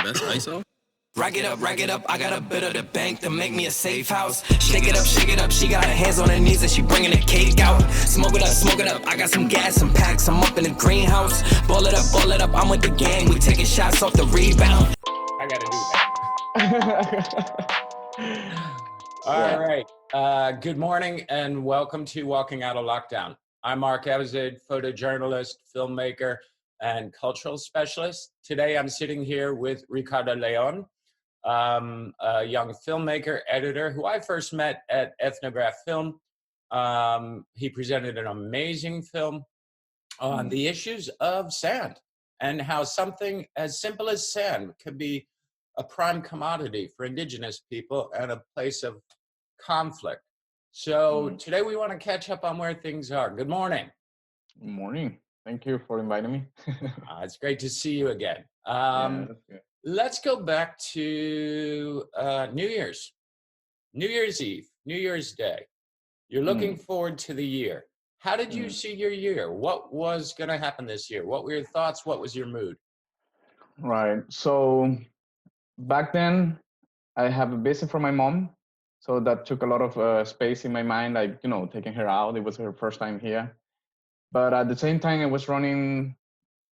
That's ISO. Rack it up, I got a bit of the bank to make me a safe house. Shake it up, she got her hands on her knees and she bringing the cake out. Smoke it up, I got some gas and packs, I'm up in the greenhouse. Ball it up, I'm with the gang, we taking shots off the rebound. I gotta do that. All right, good morning and welcome to Walking Out of Lockdown. I'm Mark Abouzeid, photojournalist, filmmaker, and cultural specialist. Today I'm sitting here with Ricardo Leòn, a young filmmaker, editor, who I first met at Ethnograph Film. He presented an amazing film on the issues of sand and how something as simple as sand could be a prime commodity for indigenous people and a place of conflict. So today we want to catch up on where things are. Good morning. Good morning. Thank you for inviting me. It's great to see you again. Yeah, that's good. Let's go back to New Year's Eve, New Year's Day. You're looking forward to the year. How did you see your year? What was going to happen this year? What were your thoughts? What was your mood? Right. So back then, I have a visit from my mom. So that took a lot of space in my mind, like, you know, taking her out. It was her first time here. But at the same time, I was running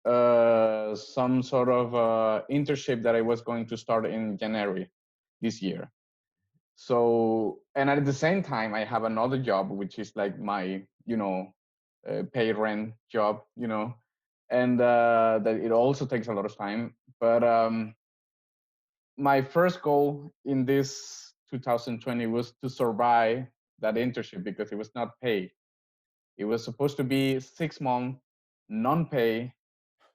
some sort of internship that I was going to start in January this year. So, and at the same time, I have another job, which is like my, you know, pay rent job, you know, and that it also takes a lot of time. But my first goal in this 2020 was to survive that internship because it was not paid. It was supposed to be 6 months non-pay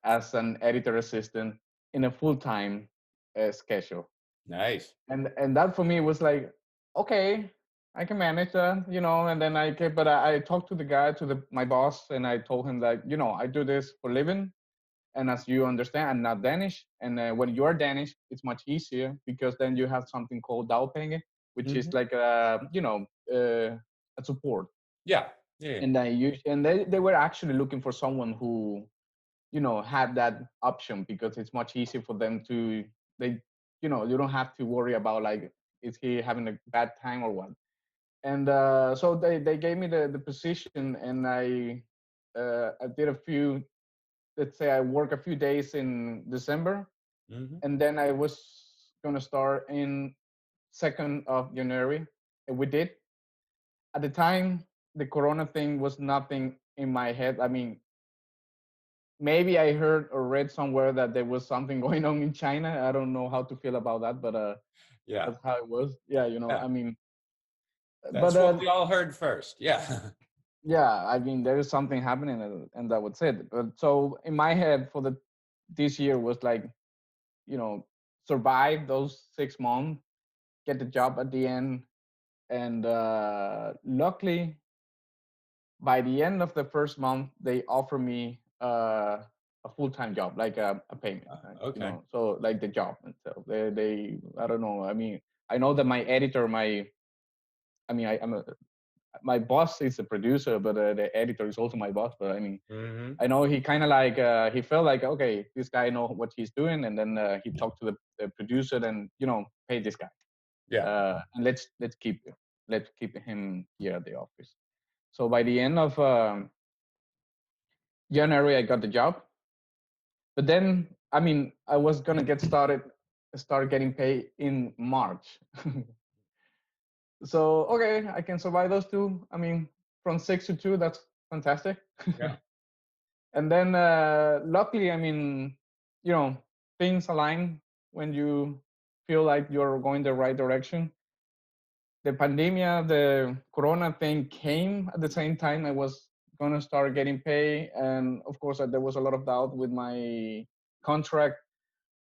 as an editor assistant in a full-time schedule. Nice. And that for me was like, okay, I can manage that, you know. And then I talked to the guy, my boss, and I told him that, you know, I do this for living, and as you understand, I'm not Danish. And when you're Danish, it's much easier because then you have something called dagpenge, which is like a support. Yeah. And they were actually looking for someone who, you know, had that option because it's much easier for them to, you know, you don't have to worry about like, is he having a bad time or what? And so they gave me the position, and I did a few, let's say I work a few days in December, and then I was going to start in 2nd of January. And we did. At the time, the Corona thing was nothing in my head. I mean, maybe I heard or read somewhere that there was something going on in China. I don't know how to feel about that, but yeah, that's how it was. Yeah, you know, I mean, that's what we all heard first. Yeah. Yeah, I mean, there is something happening, and that was it. But so in my head for this year was like, you know, survive those 6 months, get the job at the end, and luckily, by the end of the first month, they offer me a full-time job, like a payment. Okay. You know? So like the job itself. They I don't know. I mean, I know that my editor, my boss is a producer, but the editor is also my boss. But I mean, I know he kind of like he felt like, okay, this guy knows what he's doing, and then he talked to the producer, and you know, pay this guy. Yeah. And let's keep him here at the office. So by the end of January, I got the job. But then, I mean, I was gonna start getting paid in March. So okay, I can survive those two. I mean, from 6 to 2, that's fantastic. Yeah. And then luckily, I mean, you know, things align when you feel like you're going the right direction. The pandemic, the Corona thing came at the same time I was gonna start getting paid, and of course there was a lot of doubt with my contract.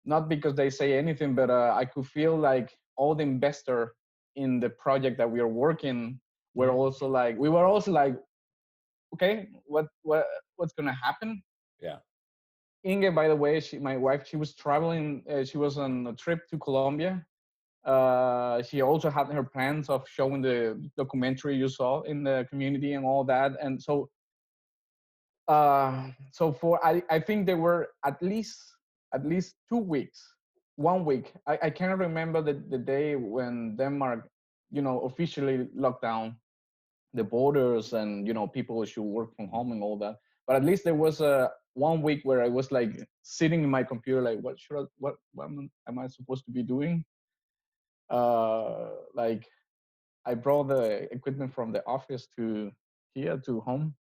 Not because they say anything, but I could feel like all the investor in the project that we are working were also like, we were also like, okay, what's gonna happen? Yeah. Inge, by the way, my wife, she was traveling. She was on a trip to Colombia. She also had her plans of showing the documentary you saw in the community and all that. And so, I think there were at least 2 weeks 1 week. I can't remember the day when Denmark, officially locked down the borders and people should work from home and all that. But at least there was a 1 week where I was like sitting in my computer, like what am I supposed to be doing? Like I brought the equipment from the office to here to home,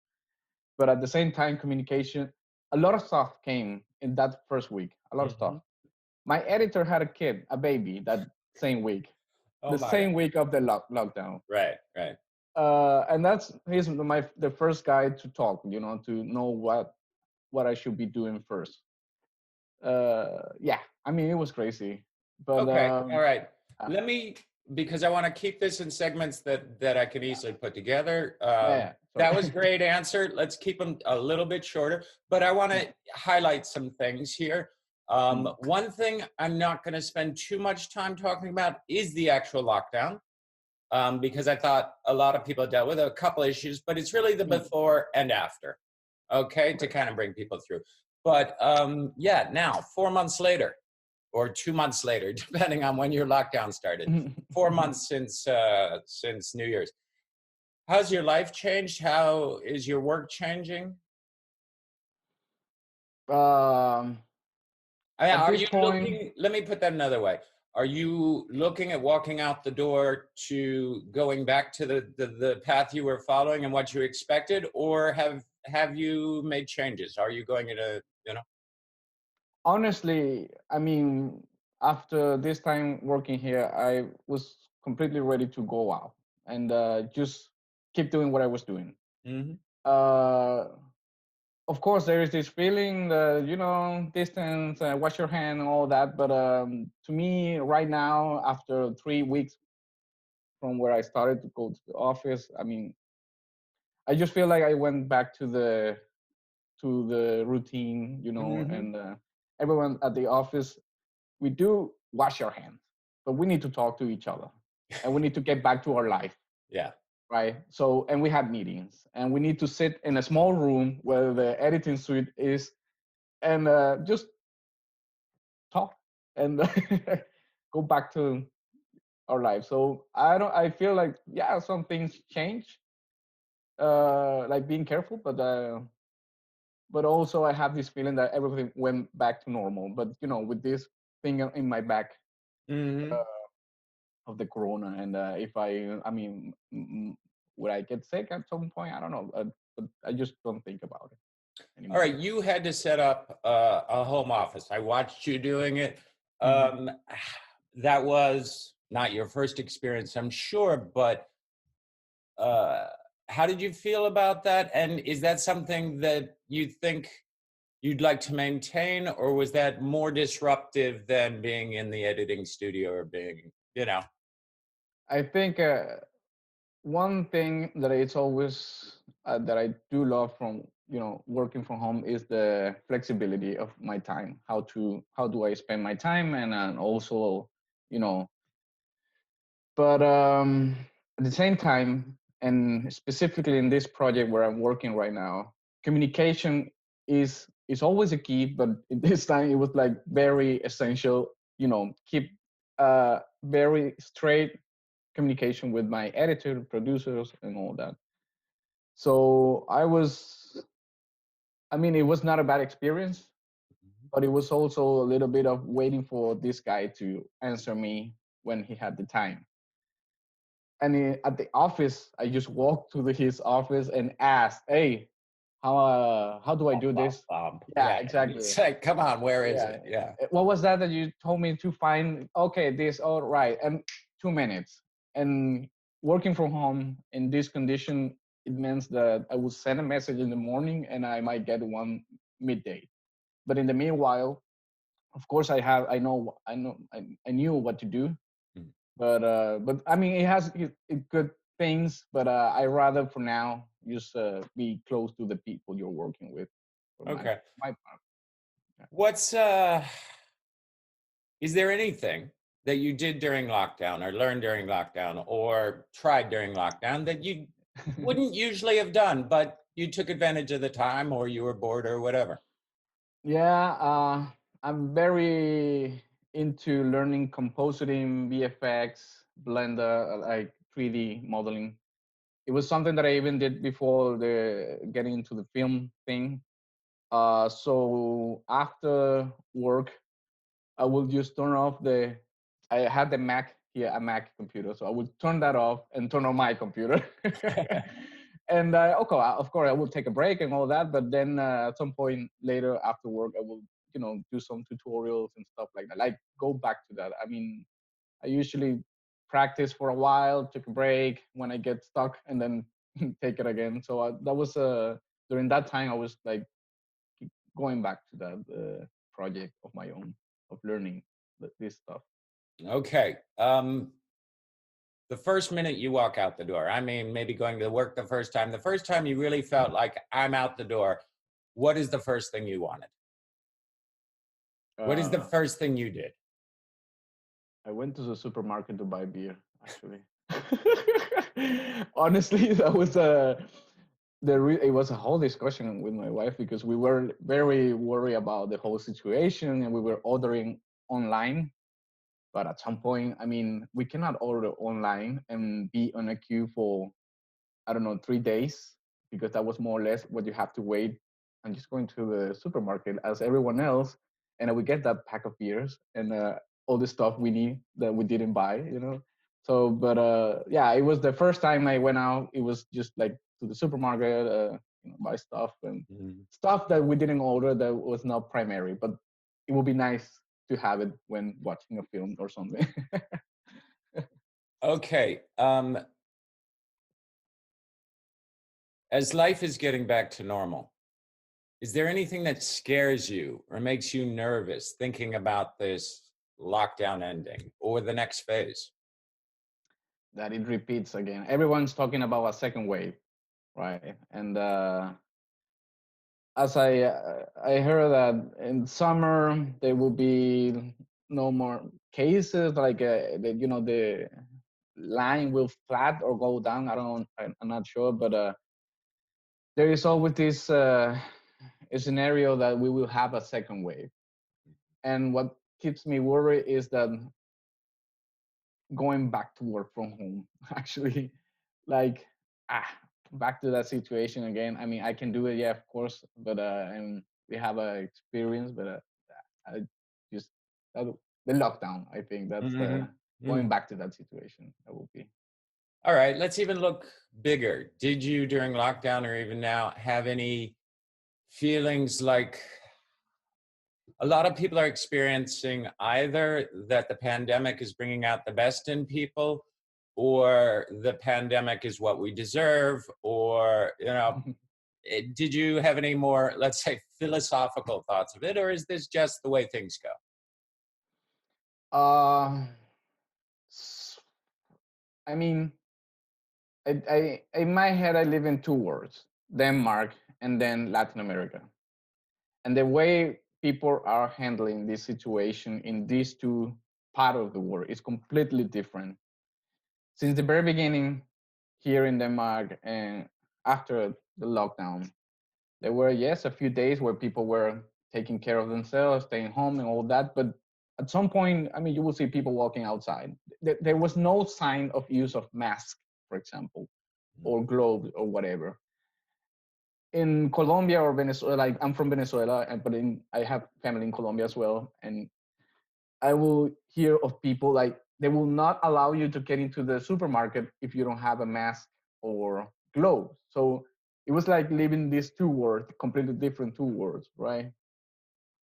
but at the same time, communication. A lot of stuff came in that first week. A lot of stuff. My editor had a kid, a baby, that same week, Oh the my same God. week of the lockdown. Right. And he's the first guy to talk, to know what I should be doing first. Yeah, I mean, it was crazy, but Okay. All right. uh, Let me, because I want to keep this in segments that I can easily put together. yeah. That was a great answer. Let's keep them a little bit shorter, but I want to highlight some things here. One thing I'm not going to spend too much time talking about is the actual lockdown, because I thought a lot of people dealt with a couple issues, but it's really the before and after, okay, to kind of bring people through. But yeah, now 4 months later, or 2 months later, depending on when your lockdown started, 4 months since New Year's. How's your life changed? How is your work changing? At Are this you point, looking, let me put that another way. Are you looking at walking out the door to going back to the path you were following and what you expected, or have you made changes? Are you going to, honestly, I mean, after this time working here, I was completely ready to go out and just keep doing what I was doing. Uh, of course, there is this feeling that, distance, wash your hand and all that. But to me, right now, after 3 weeks from where I started to go to the office, I mean, I just feel like I went back to the routine, and everyone at the office, we do wash our hands, but we need to talk to each other and we need to get back to our life. Yeah. Right. So, and we have meetings and we need to sit in a small room where the editing suite is and just talk and go back to our life. So I feel like, yeah, some things change, like being careful, but also I have this feeling that everything went back to normal. But with this thing in my back of the corona, and if I mean, would I get sick at some point? I don't know, but I just don't think about it anymore. All right, you had to set up a home office. I watched you doing it. That was not your first experience, I'm sure, but how did you feel about that? And is that something that you think you'd like to maintain, or was that more disruptive than being in the editing studio or being, I think one thing that it's always that I do love from working from home is the flexibility of my time. How do I spend my time, and also but at the same time, and specifically in this project where I'm working right now, communication is always a key, but this time it was like very essential. Keep very straight communication with my editor, producers, and all that. So I mean, it was not a bad experience, but it was also a little bit of waiting for this guy to answer me when he had the time. And at the office, I just walked to his office and asked, "Hey, how do I do this?" Yeah, exactly. It's like, come on, where is it? Yeah. What was that you told me to find? Okay, this. All right, and 2 minutes. And working from home in this condition, it means that I will send a message in the morning and I might get one midday. But in the meanwhile, of course, I knew what to do. But I mean, it has good things, but I rather for now just be close to the people you're working with. Okay. My part. What's is there anything that you did during lockdown or learned during lockdown or tried during lockdown that you wouldn't usually have done, but you took advantage of the time or you were bored or whatever? Yeah, I'm very into learning compositing, VFX, Blender, like 3D modeling. It was something that I even did before the getting into the film thing. So after work, I will just turn off I had the Mac here, a Mac computer. So I would turn that off and turn on my computer. And okay, of course, I will take a break and all that. But then at some point later after work, I will, do some tutorials and stuff like that. Like go back to that. I mean, I usually practice for a while, take a break when I get stuck, and then take it again. So that was during that time I was like going back to that project of my own of learning this stuff. Okay. The first minute you walk out the door, I mean, maybe going to work the first time you really felt like I'm out the door, what is the first thing you wanted? What is the first thing you did? I went to the supermarket to buy beer, actually. Honestly, that was it was a whole discussion with my wife because we were very worried about the whole situation and we were ordering online. But at some point, I mean, we cannot order online and be on a queue for, I don't know, 3 days, because that was more or less what you have to wait. I'm just going to the supermarket as everyone else, and we get that pack of beers and all the stuff we need that we didn't buy. So, but yeah, it was the first time I went out. It was just like to the supermarket, buy stuff and stuff that we didn't order that was not primary, but it would be nice to have it when watching a film or something. Okay. As life is getting back to normal, is there anything that scares you or makes you nervous thinking about this lockdown ending or the next phase? That it repeats again. Everyone's talking about a second wave, right? And as I heard that in summer there will be no more cases, like the line will flat or go down. I don't know, I'm not sure, but there is always this a scenario that we will have a second wave. And what keeps me worried is that going back to work from home, actually, like back to that situation again. I mean, I can do it, yeah, of course, but and we have a experience, but I just the lockdown. I think that's going back to that situation. That will be. All right, let's even look bigger. Did you, during lockdown or even now, have any feelings like a lot of people are experiencing either that the pandemic is bringing out the best in people, or the pandemic is what we deserve, or, did you have any more, let's say, philosophical thoughts of it, or is this just the way things go? I mean, I in my head, I live in two worlds: Denmark and then Latin America. And the way people are handling this situation in these two parts of the world is completely different. Since the very beginning, here in Denmark and after the lockdown, there were, yes, a few days where people were taking care of themselves, staying home and all that. But at some point, I mean, you will see people walking outside. There was no sign of use of masks, for example, or gloves or whatever. In Colombia or Venezuela, like I'm from Venezuela, but I have family in Colombia as well. And I will hear of people like they will not allow you to get into the supermarket if you don't have a mask or gloves. So it was like living these two worlds, completely different two worlds, right?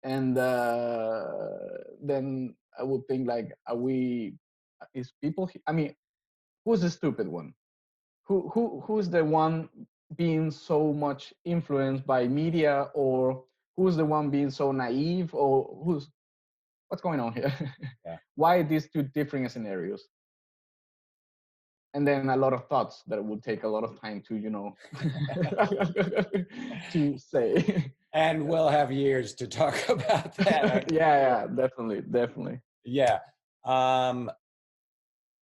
And then I would think like, is people, I mean, who's the stupid one? Who's the one being so much influenced by media, or who's the one being so naive, or what's going on here? Yeah. Why these two different scenarios? And then a lot of thoughts that it would take a lot of time to, to say. And we'll have years to talk about that. Yeah, definitely. Yeah.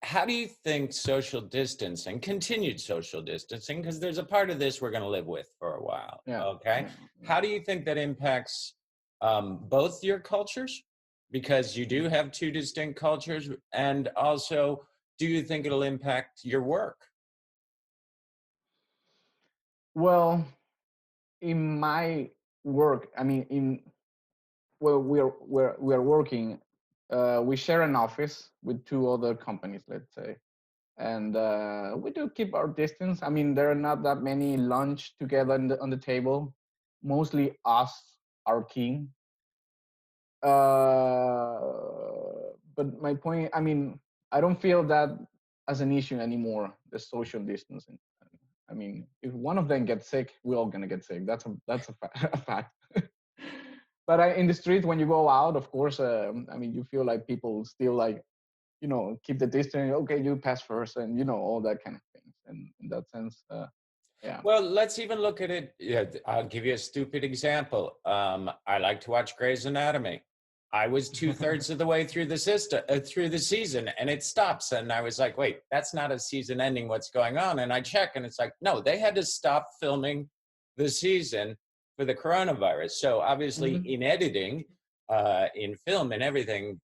How do you think social distancing, continued social distancing, because there's a part of this we're going to live with for a while, okay? Yeah. How do you think that impacts both your cultures, because you do have two distinct cultures? And also, do you think it'll impact your work? Well, in my work, I mean, we are working. We share an office with two other companies, let's say, and we do keep our distance. I mean, there are not that many lunch together on the table. Mostly us, our king. But my point, I mean, I don't feel that as an issue anymore. The social distancing. I mean, if one of them gets sick, we're all gonna get sick. That's a fact. But in the street, when you go out, of course, I mean, you feel like people still like, keep the distance. Okay, you pass first, and all that kind of things. And in that sense, yeah. Well, let's even look at it. Yeah, I'll give you a stupid example. I like to watch Grey's Anatomy. I was 2/3 of the way through the season, and it stops. And I was like, wait, that's not a season ending. What's going on? And I check, and it's like, no, they had to stop filming the season for the coronavirus. So obviously, in editing, in film, and everything,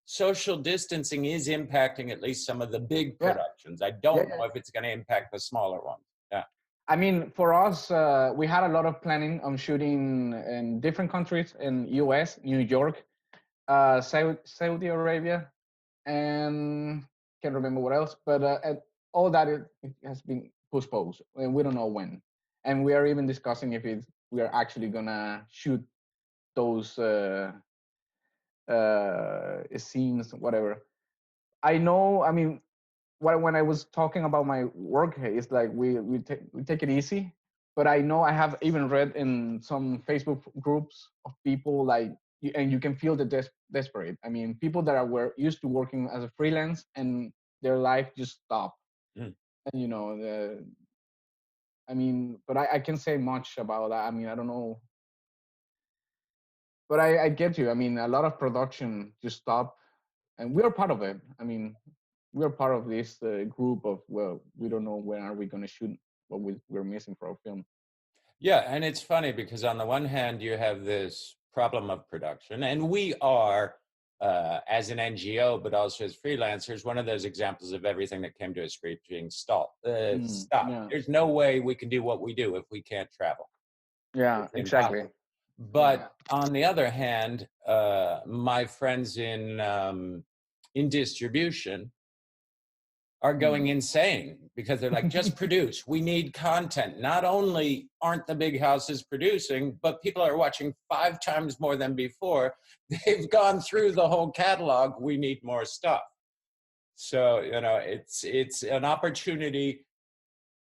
social distancing is impacting at least some of the big productions. I don't know if it's going to impact the smaller ones. Yeah. I mean, for us, we had a lot of planning on shooting in different countries in US, New York, Saudi Arabia, and can't remember what else. But all that it has been postponed, and we don't know when. And we are even discussing if we are actually gonna shoot those scenes, whatever. I know. I mean, when I was talking about my work, it's like we take it easy. But I know I have even read in some Facebook groups of people like, and you can feel the desperate. I mean, people that were used to working as a freelance and their life just stopped. And I mean, but I can't say much about that. I mean, I don't know. But I get you. I mean, a lot of production just stopped, and we're part of it. I mean, we're part of this group of, well, we don't know when are we going to shoot what we're missing for our film. Yeah, and it's funny because on the one hand, you have this problem of production, and we are, as an NGO, but also as freelancers, one of those examples of everything that came to a screeching stop. Yeah. There's no way we can do what we do if we can't travel. Yeah, exactly. But on the other hand, my friends in distribution are going insane because they're like, just produce. We need content. Not only aren't the big houses producing, but people are watching 5 times more than before. They've gone through the whole catalog. We need more stuff. So, it's an opportunity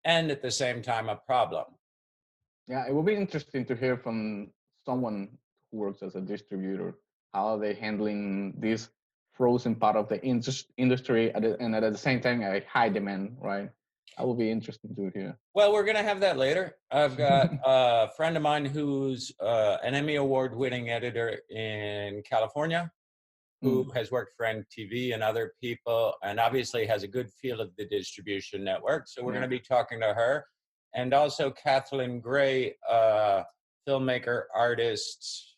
and at the same time a problem. Yeah, it will be interesting to hear from someone who works as a distributor. How are they handling this frozen part of the industry and at the same time a high demand, right? That will be interesting to hear. Well, we're going to have that later. I've got a friend of mine who's an Emmy Award-winning editor in California who has worked for MTV and other people and obviously has a good feel of the distribution network. So we're going to be talking to her. And also Kathleen Gray, filmmaker, artist,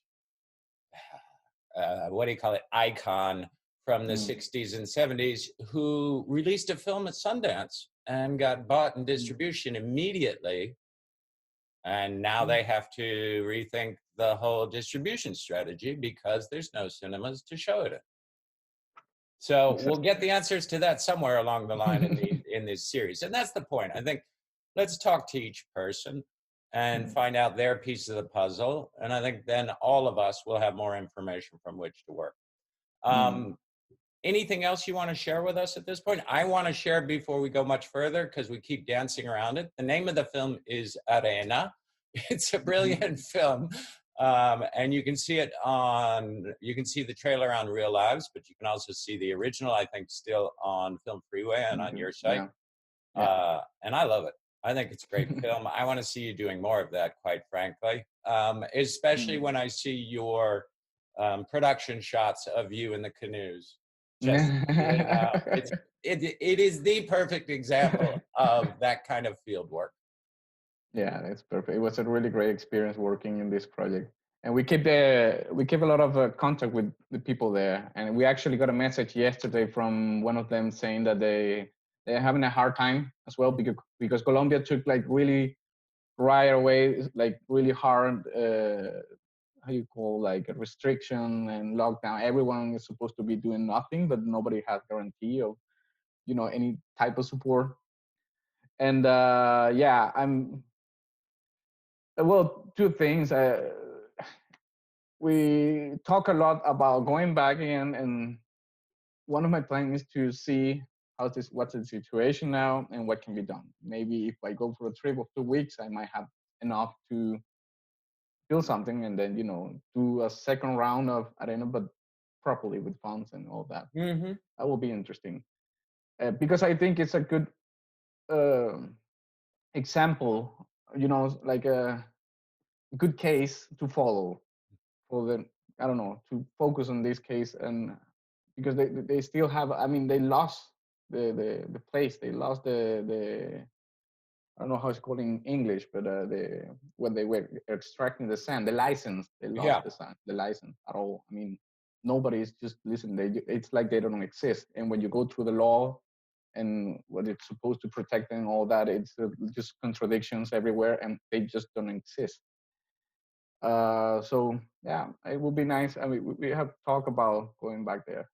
icon from the 60s and 70s, who released a film at Sundance and got bought in distribution immediately. And now they have to rethink the whole distribution strategy because there's no cinemas to show it in. So we'll get the answers to that somewhere along the line in this series. And that's the point. I think let's talk to each person and find out their piece of the puzzle. And I think then all of us will have more information from which to work. Anything else you want to share with us at this point? I want to share before we go much further because we keep dancing around it. The name of the film is Arena. It's a brilliant film. And you can see the trailer on Real Lives, but you can also see the original, I think, still on Film Freeway and on your site. And I love it. I think it's a great film. I want to see you doing more of that, quite frankly, especially when I see your production shots of you in the canoes. Just, it is the perfect example of that kind of field work. Yeah, that's perfect. It was a really great experience working in this project. and we keep a lot of contact with the people there. And we actually got a message yesterday from one of them saying that they're having a hard time as well because Colombia took like really right away, like really hard, how you call, like a restriction and lockdown. Everyone is supposed to be doing nothing, but nobody has guarantee of, any type of support. And yeah, two things. We talk a lot about going back again, and one of my plans is to see what's the situation now and what can be done. Maybe if I go for a trip of 2 weeks, I might have enough to build something and then, do a second round of, I don't know, but properly with funds and all that. Mm-hmm. That will be interesting. Because I think it's a good example, like a good case to follow for the, I don't know, to focus on this case. And because they still have, I mean, they lost the place, they lost the I don't know how it's called in English, but when they were extracting the sand, the license, they lost the license at all. I mean, nobody's just listening. It's like they don't exist. And when you go through the law and what it's supposed to protect and all that, it's just contradictions everywhere, and they just don't exist. So yeah, it would be nice. I mean, we have talked about going back there.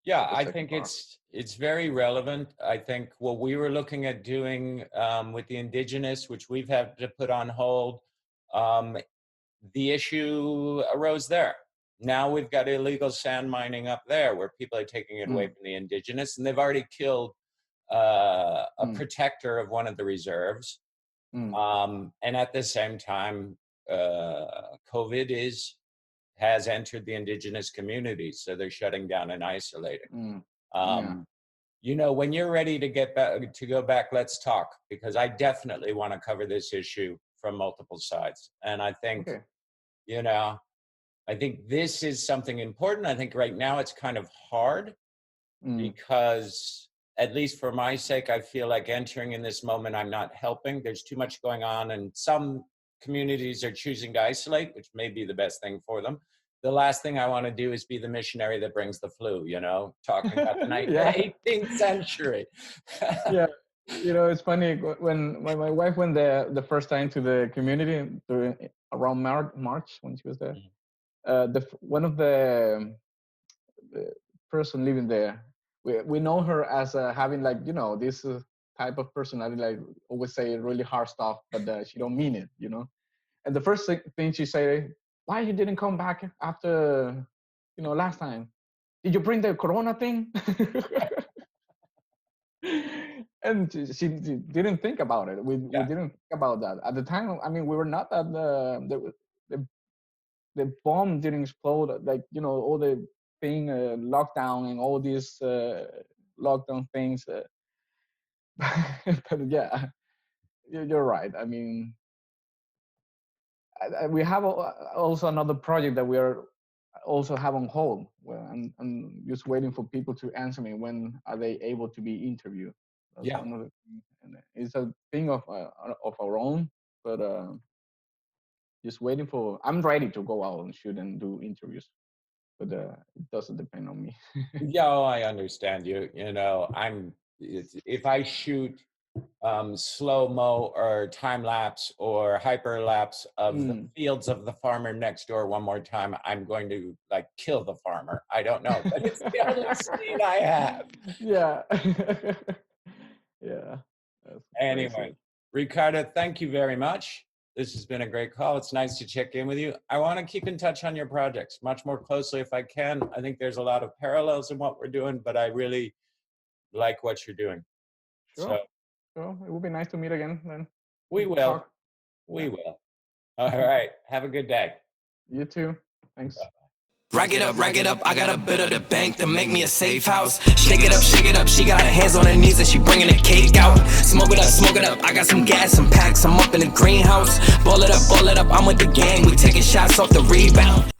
I think it's very relevant. I think what we were looking at doing with the indigenous, which we've had to put on hold, the issue arose there. Now we've got illegal sand mining up there where people are taking it away from the indigenous, and they've already killed a protector of one of the reserves. And at the same time, COVID has entered the indigenous communities, so they're shutting down and isolating. When you're ready to go back, let's talk, because I definitely want to cover this issue from multiple sides. And I think, I think this is something important. I think right now it's kind of hard because, at least for my sake, I feel like entering in this moment, I'm not helping. There's too much going on, and some communities are choosing to isolate, which may be the best thing for them. The last thing I want to do is be the missionary that brings the flu, talking about the 18th century. Yeah. It's funny, when my wife went there the first time to the community around March when she was there, one of the person living there, we know her as having like, this type of personality, like always say really hard stuff, but she don't mean it, And the first thing she said, why you didn't come back after, last time? Did you bring the corona thing? And she didn't think about it. We didn't think about that at the time. I mean, we were not at the bomb didn't explode, like, all the thing, lockdown and all these lockdown things. But yeah, you're right. I mean, we have also another project that we are also have on hold. Well, I'm just waiting for people to answer me. When are they able to be interviewed? That's another thing. And it's a thing of our own, but just waiting for. I'm ready to go out and shoot and do interviews, but it doesn't depend on me. I understand you. If I shoot slow-mo or time-lapse or hyper-lapse of the fields of the farmer next door one more time, I'm going to like kill the farmer. I don't know, but it's the only scene I have. Yeah. Yeah. Anyway, Ricardo, thank you very much. This has been a great call. It's nice to check in with you. I want to keep in touch on your projects much more closely if I can. I think there's a lot of parallels in what we're doing, but I really like what you're doing. Sure. So it would be nice to meet again then. We will. We will. All right. Have a good day. You too. Thanks. Bye. Rack it up, I got a bit of the bank to make me a safe house. Shake it up, she got her hands on her knees and she bringing the cake out. Smoke it up, I got some gas, some packs, I'm up in the greenhouse. Ball it up, I'm with the gang, we taking shots off the rebound.